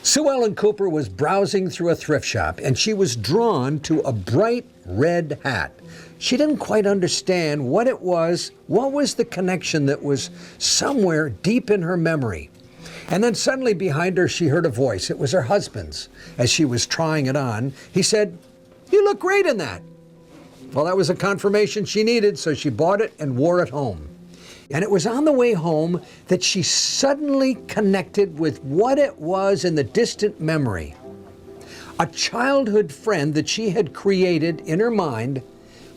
Sue Ellen Cooper was browsing through a thrift shop, and she was drawn to a bright red hat. She didn't quite understand what it was. What was the connection that was somewhere deep in her memory? And then suddenly behind her, she heard a voice. It was her husband's. As she was trying it on, he said, "You look great in that." Well, that was a confirmation she needed, so she bought it and wore it home. And it was on the way home that she suddenly connected with what it was in the distant memory. A childhood friend that she had created in her mind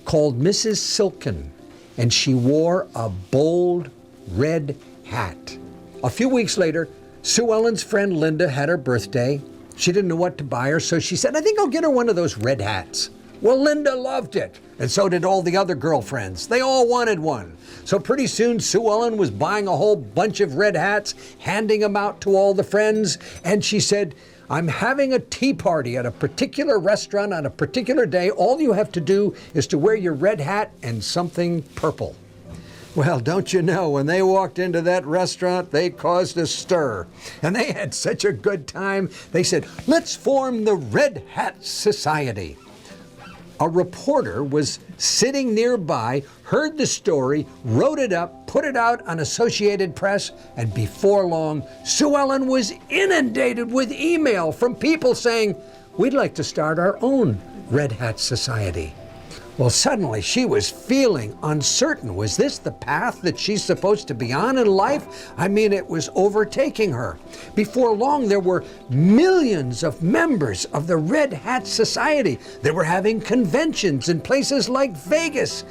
called Mrs. Silken, and she wore a bold red hat. A few weeks later, Sue Ellen's friend Linda had her birthday. She didn't know what to buy her, so she said, "I think I'll get her one of those red hats." Well, Linda loved it, and so did all the other girlfriends. They all wanted one. So pretty soon, Sue Ellen was buying a whole bunch of red hats, handing them out to all the friends, and she said, "I'm having a tea party at a particular restaurant on a particular day. All you have to do is to wear your red hat and something purple." Well, don't you know, when they walked into that restaurant, they caused a stir. And they had such a good time, they said, "Let's form the Red Hat Society." A reporter was sitting nearby, heard the story, wrote it up, put it out on Associated Press, and before long, Sue Ellen was inundated with email from people saying, "We'd like to start our own Red Hat Society." Well, suddenly she was feeling uncertain. Was this the path that she's supposed to be on in life? I mean, it was overtaking her. Before long, there were millions of members of the Red Hat Society. They were having conventions in places like Vegas.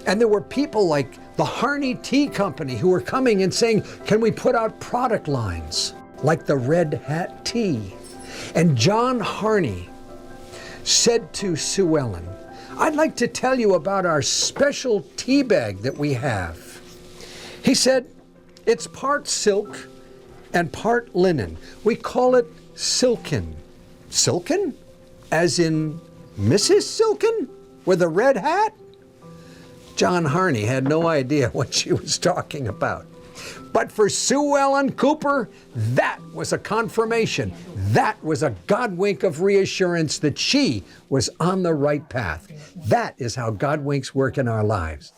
And there were people like the Harney Tea Company who were coming and saying, "Can we put out product lines like the Red Hat Tea?" And John Harney said to Sue Ellen, "I'd like to tell you about our special tea bag that we have." He said, "It's part silk and part linen. We call it Silken." Silken? As in Mrs. Silken with a red hat? John Harney had no idea what she was talking about. But for Sue Ellen Cooper, that was a confirmation. That was a Godwink of reassurance that she was on the right path. That is how Godwinks work in our lives.